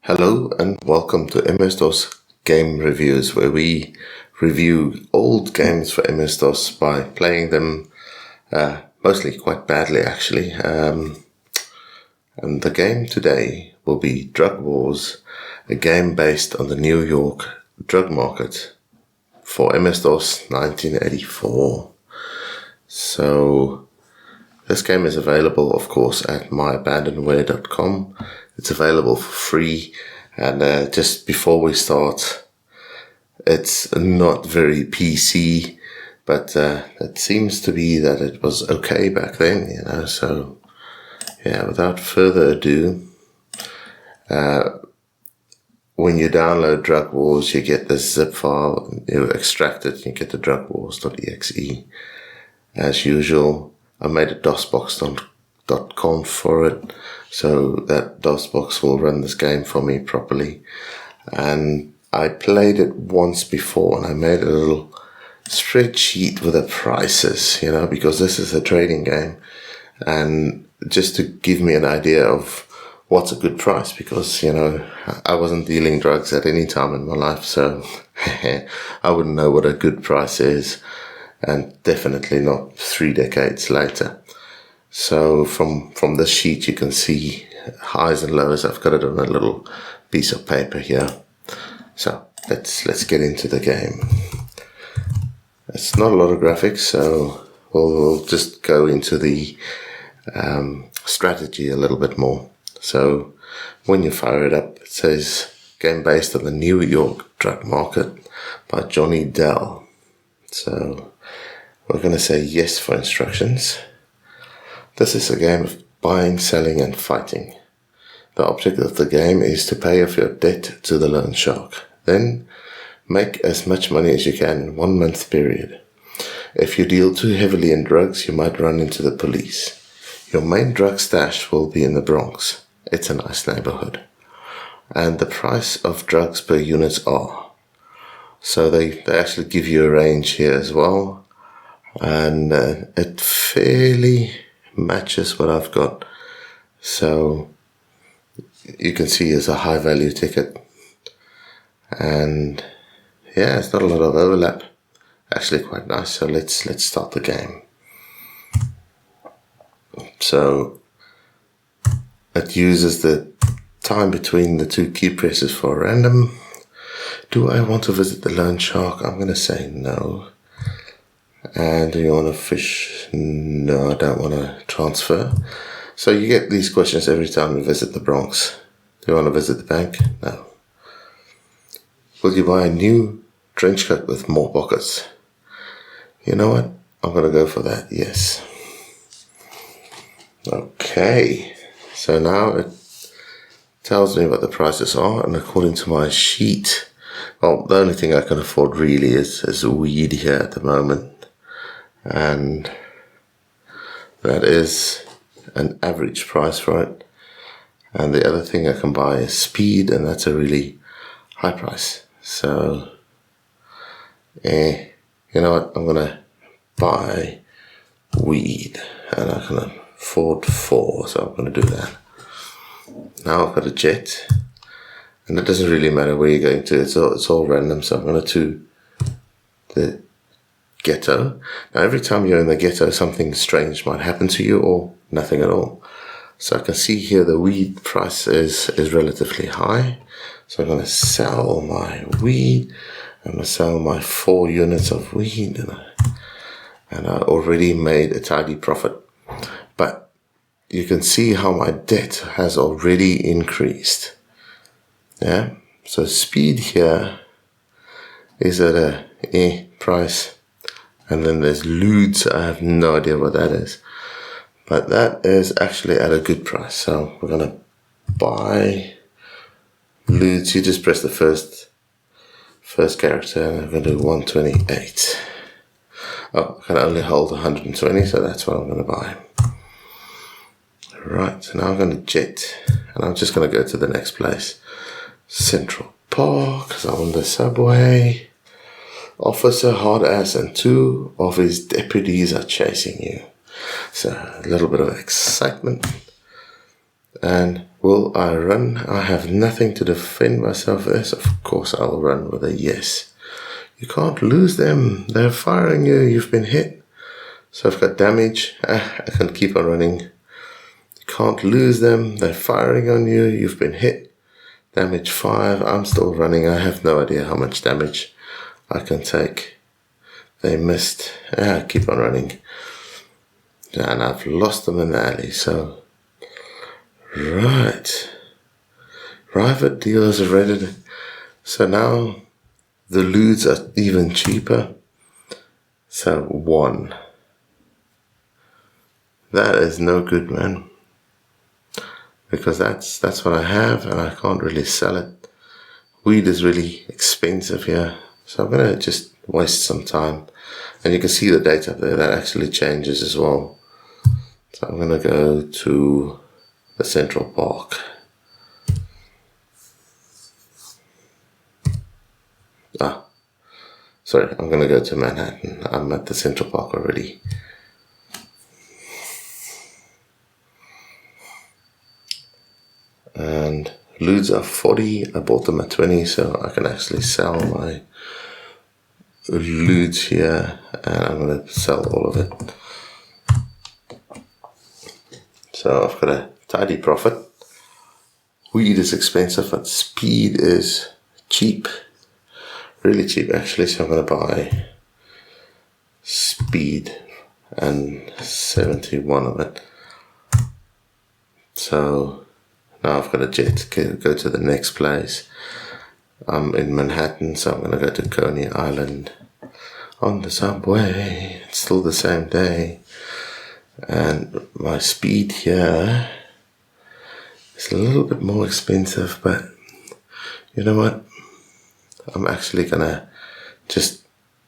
Hello and welcome to MS-DOS Game Reviews, where we review old games for MS-DOS by playing them mostly quite badly actually. And the game today will be Drug Wars, a game based on the New York drug market for MS-DOS 1984. So this game is available, of course, at myabandonware.com. It's available for free. And just before we start, it's not very PC, but it seems to be that it was okay back then, So, yeah, without further ado, when you download Drug Wars, you get this zip file, you extract it, you get the drugwars.exe. As usual, I made a DOSBox.com for it, so that DOSBox will run this game for me properly. And I played it once before, and I made a little spreadsheet with the prices, because this is a trading game, and just to give me an idea of what's a good price, because, I wasn't dealing drugs at any time in my life, so I wouldn't know what a good price is, and definitely not 3 decades later. So from this sheet you can see highs and lows. I've got it on a little piece of paper here. So let's get into the game. It's not a lot of graphics, so we'll just go into the strategy a little bit more. So when you fire it up, it says game based on the New York drug market by Johnny Dell. So we're going to say yes for instructions. This is a game of buying, selling, and fighting. The object of the game is to pay off your debt to the loan shark. Then make as much money as you can in 1 month period. If you deal too heavily in drugs, you might run into the police. Your main drug stash will be in the Bronx. It's a nice neighborhood. And the price of drugs per units are. So they actually give you a range here as well. And it fairly matches what I've got. So you can see it's a high value ticket. And yeah, it's not a lot of overlap. Actually quite nice. So let's start the game. So it uses the time between the two key presses for random. Do I want to visit the loan shark? I'm going to say no. And do you want to fish? No, I don't want to transfer. So you get these questions every time you visit the Bronx. Do you want to visit the bank? No. Will you buy a new trench coat with more pockets? You know what? I'm going to go for that. Yes. Okay. So now it tells me what the prices are, and according to my sheet, well, the only thing I can afford really is weed here at the moment. And that is an average price for it. And the other thing I can buy is speed, and that's a really high price. So, you know what? I'm going to buy weed, and I can afford 4, so I'm going to do that. Now I've got a jet, and it doesn't really matter where you're going to. It's all random, so I'm going to the ghetto. Now every time you're in the ghetto, something strange might happen to you, or nothing at all. So I can see here the weed price is relatively high. So I'm going to sell my weed. I'm going to sell my 4 units of weed, and I already made a tidy profit. But you can see how my debt has already increased. Yeah. So speed here is at a price. And then there's lewds. I have no idea what that is. But that is actually at a good price. So we're going to buy lewds. You just press the first character, and I'm going to do 128. Oh, I can only hold 120, so that's what I'm going to buy. Right, so now I'm going to jet. And I'm just going to go to the next place. Central Park, because I'm on the subway. Officer Hard-Ass and 2 of his deputies are chasing you. So a little bit of excitement. And will I run? I have nothing to defend myself with. Of course I'll run with a yes. You can't lose them. They're firing you. You've been hit. So I've got damage. I can keep on running. You can't lose them. They're firing on you. You've been hit. Damage 5. I'm still running. I have no idea how much damage I can take. They missed. I keep on running. And I've lost them in the alley. So, right. Private dealers are ready to... So now the loots are even cheaper. So 1. That is no good, man. Because that's what I have and I can't really sell it. Weed is really expensive here. So I'm going to just waste some time. And you can see the date up there. That actually changes as well. So I'm going to go to the Central Park. Sorry, I'm going to go to Manhattan. I'm at the Central Park already. And loots are 40. I bought them at 20, so I can actually sell my loots here. And I'm going to sell all of it. So I've got a tidy profit. Weed is expensive, but speed is cheap. Really cheap actually, so I'm going to buy speed and 71 of it. So now I've got a jet to go to the next place. I'm in Manhattan, so I'm going to go to Coney Island on the subway. It's still the same day. And my speed here is a little bit more expensive, but you know what? I'm actually gonna just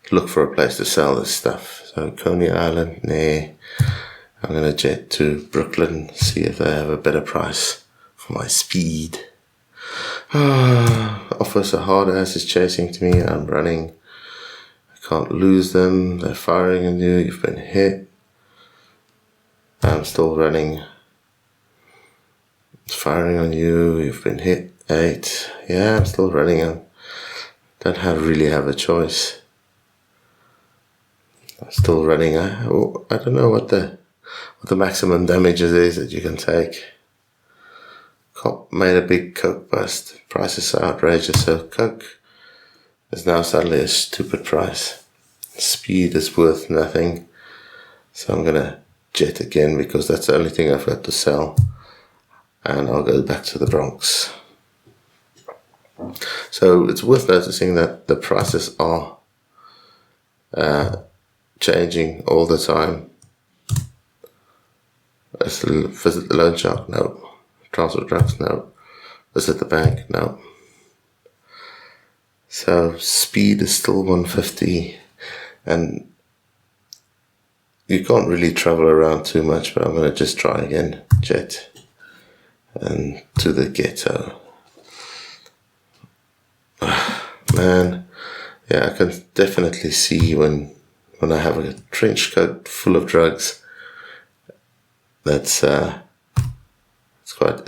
look for a place to sell this stuff. So Coney Island, nah. I'm gonna jet to Brooklyn, see if they have a better price for my speed. Officer hard ass is chasing to me. I'm running. I can't lose them. They're firing on you. You've been hit. I'm still running. It's firing on you. You've been hit. 8. Yeah, I'm still running. Don't really have a choice. I'm still running. I don't know what the maximum damage is that you can take. Cop made a big Coke bust. Prices are outrageous. So Coke is now suddenly a stupid price. Speed is worth nothing. So I'm gonna jet again because that's the only thing I've got to sell. And I'll go back to the Bronx. So it's worth noticing that the prices are changing all the time. Visit the loan shark? No. Transfer drugs? No. Visit the bank? No. So speed is still 150 and you can't really travel around too much, but I'm going to just try again. Jet and to the ghetto. Man, yeah, I can definitely see when I have a trench coat full of drugs, that's it's quite,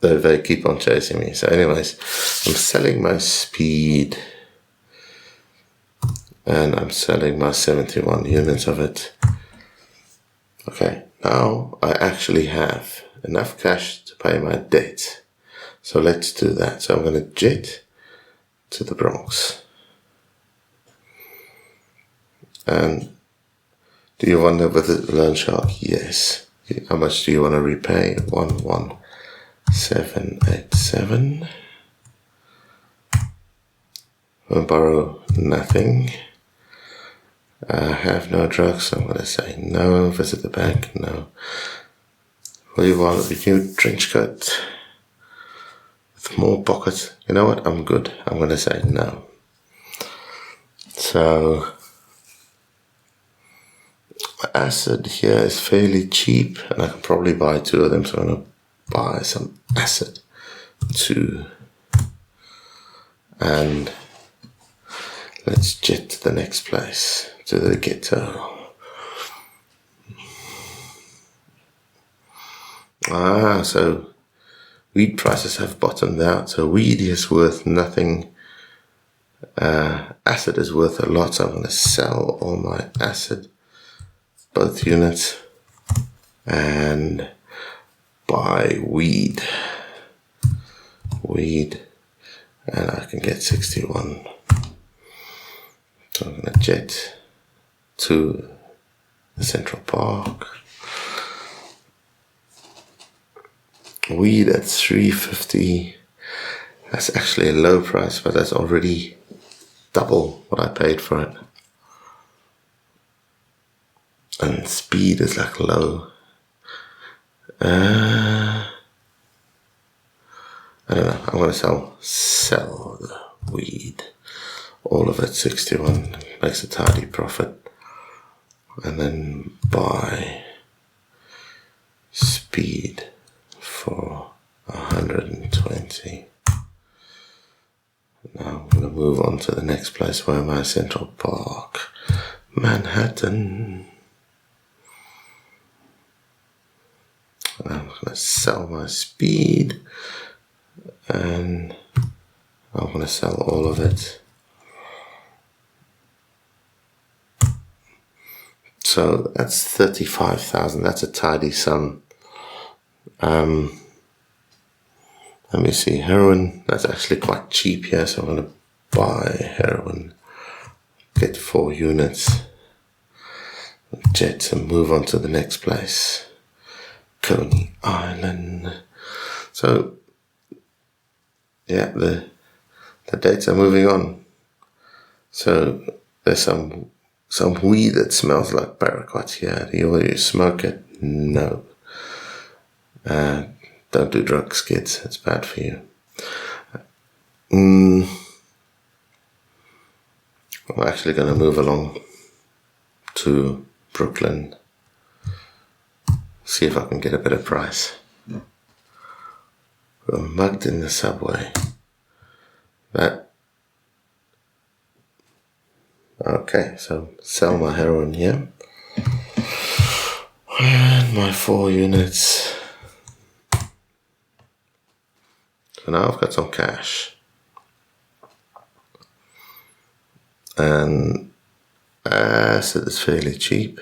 they keep on chasing me. So anyways, I'm selling my speed and I'm selling my 71 units of it. Okay, now I actually have enough cash to pay my debt. So let's do that. So I'm going to jet to the Bronx. And do you want to visit the loan shark? Yes. How much do you want to repay? 11787. I'll borrow nothing. I have no drugs, so I'm going to say no. Visit the bank? No. Will you want a new trench coat with more pockets? You know what? I'm good. I'm going to say no. So acid here is fairly cheap and I can probably buy 2 of them, so I'm going to buy some acid too. And let's jet to the next place, to the ghetto. So weed prices have bottomed out. So weed is worth nothing. Acid is worth a lot, so I'm going to sell all my acid, both units, and buy weed, and I can get 61. So I'm going to jet to the Central Park. Weed at 350. That's actually a low price, but that's already double what I paid for it. And speed is like low. I don't know. I'm gonna sell the weed, all of it, 61. Makes a tidy profit, and then buy speed for 120. Now I'm going to move on to the next place. Where am I? Central Park, Manhattan. And I'm going to sell my speed, and I'm going to sell all of it. So that's 35,000. That's a tidy sum. Let me see, heroin, that's actually quite cheap here, so I'm going to buy heroin, get 4 units, jet, and move on to the next place, Coney Island. So, yeah, the dates are moving on. So there's some weed that smells like paraquat here. Do you smoke it? No. Don't do drugs, kids. It's bad for you. I'm actually going to move along to Brooklyn. See if I can get a better price. We're mugged in the subway. Okay, so sell my heroin here. And my 4 units. So now I've got some cash. And acid is fairly cheap.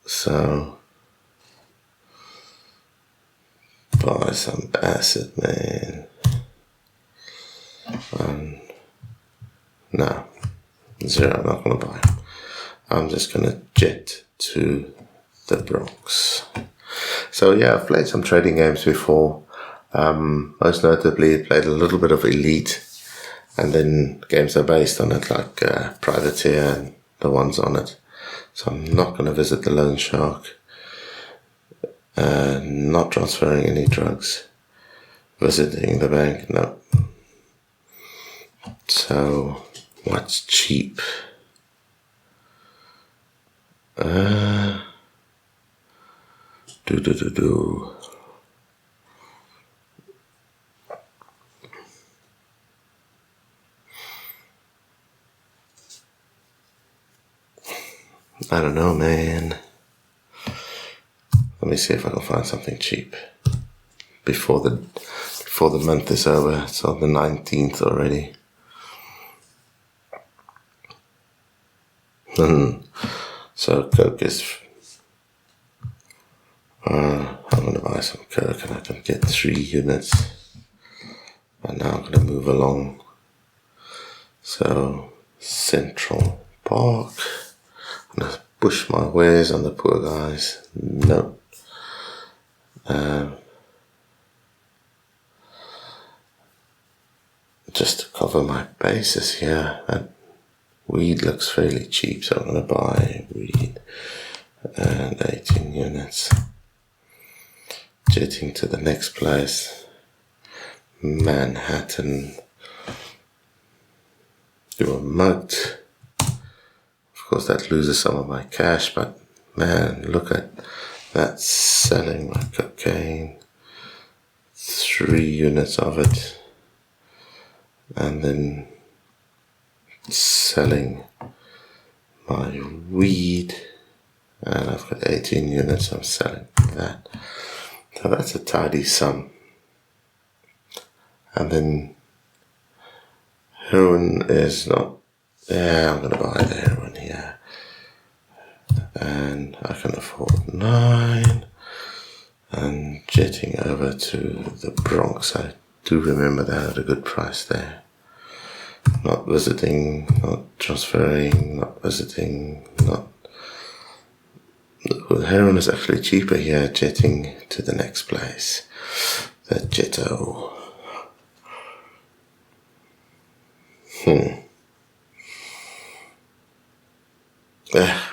So buy some acid, man. No, 0, I'm not going to buy. I'm just going to jet to the Bronx. So yeah, I've played some trading games before. Most notably, played a little bit of Elite, and then games are based on it, like Privateer and the ones on it. So I'm not going to visit the Loan Shark. Not transferring any drugs. Visiting the bank, no. So what's cheap? I don't know, man. Let me see if I can find something cheap before the month is over. It's on the 19th already. So Coke is. I'm gonna buy some Coke, and I can get 3 units. And now I'm gonna move along. So Central Park. I'm gonna push my wares on the poor guys. No. Just to cover my bases here, that weed looks fairly cheap, so I'm going to buy weed and 18 units. Jetting to the next place, Manhattan. You were mugged. Of course, that loses some of my cash, but man, look at that, selling my cocaine. 3 units of it. And then selling my weed. And I've got 18 units, I'm selling that. So that's a tidy sum. And then heroin is not, yeah, I'm going to buy the heroin here. And I can afford 9. And jetting over to the Bronx, I do remember they had a good price there. Not visiting, not transferring, not visiting, not... The heroin is actually cheaper here, jetting to the next place. The Jetto.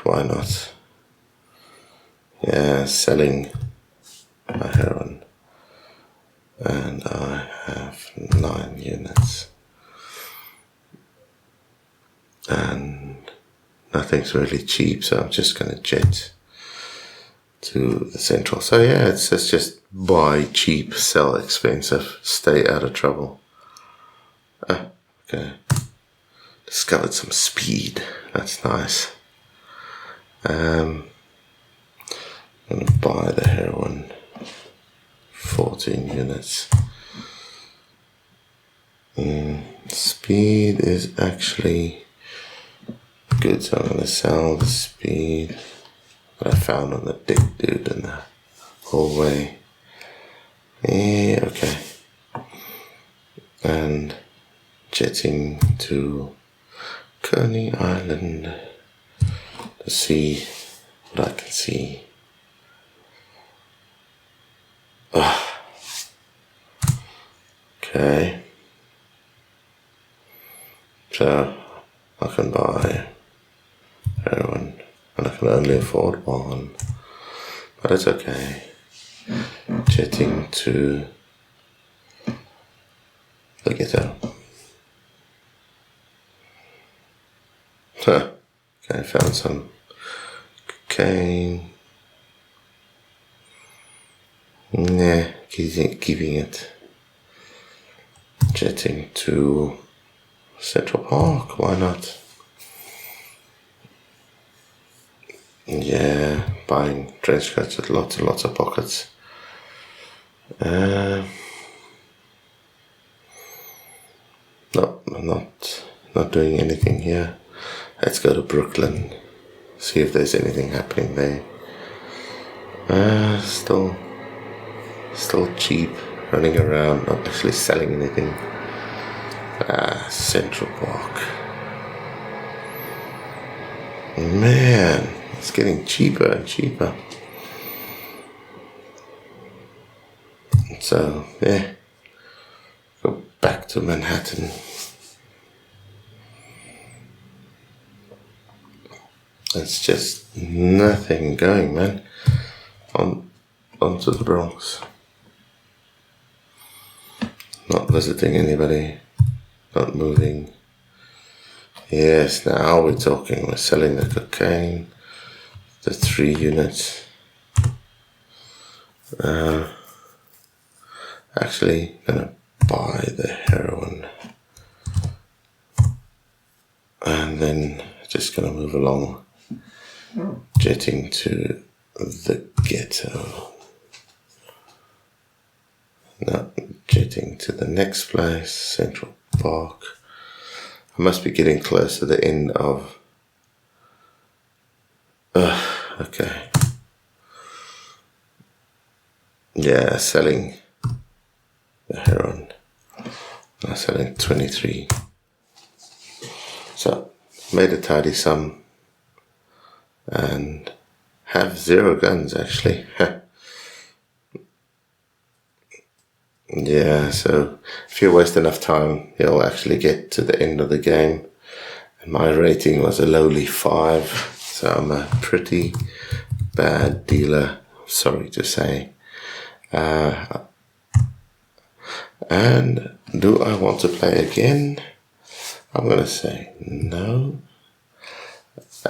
Why not? Yeah, selling my heroin. And I have 9 units. And nothing's really cheap, so I'm just going to jet to the central. So yeah, it's just buy cheap, sell expensive, stay out of trouble. Okay. Discovered some speed. That's nice. I'm going to buy the heroin. 14 units. Speed is actually good, so I'm going to sell the speed that I found on the dick dude in the hallway. Yeah, okay. And jetting to Coney Island to see what I can see. Okay. So I can buy heroin and I can only afford 1. But it's okay. Jetting to the ghetto. Okay, found some cocaine. Nah, keeping it. Jetting to Central Park, why not? Yeah, buying trench coats with lots and lots of pockets. Not doing anything here. Let's go to Brooklyn. See if there's anything happening there. Still cheap, running around, not actually selling anything. Central Park. Man, it's getting cheaper and cheaper. So, yeah, go back to Manhattan. It's just nothing going, man. Onto the Bronx. Not visiting anybody. Not moving. Yes, now we're talking. We're selling the cocaine. The 3 units. Actually, gonna buy the heroin. And then just gonna move along. Jetting to the ghetto. Now jetting to the next place, Central Park. I must be getting close to the end of... okay. Yeah, selling the heroin. I'm selling 23. So, made a tidy sum. And have 0 guns, actually. Yeah, so if you waste enough time, you'll actually get to the end of the game. And my rating was a lowly 5, so I'm a pretty bad dealer, sorry to say. And do I want to play again? I'm going to say no.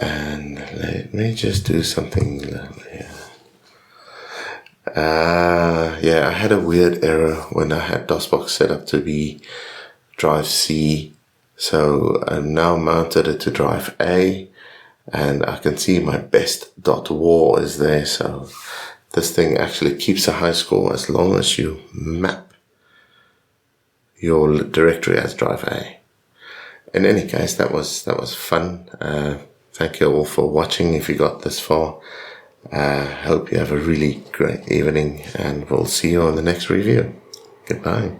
And let me just do something here. Yeah, I had a weird error when I had DOSBox set up to be drive C. So I've now mounted it to drive A. and I can see my best.war is there. So this thing actually keeps a high score as long as you map your directory as drive A. In any case, that was fun. Thank you all for watching if you got this far. Hope you have a really great evening, and we'll see you on the next review. Goodbye.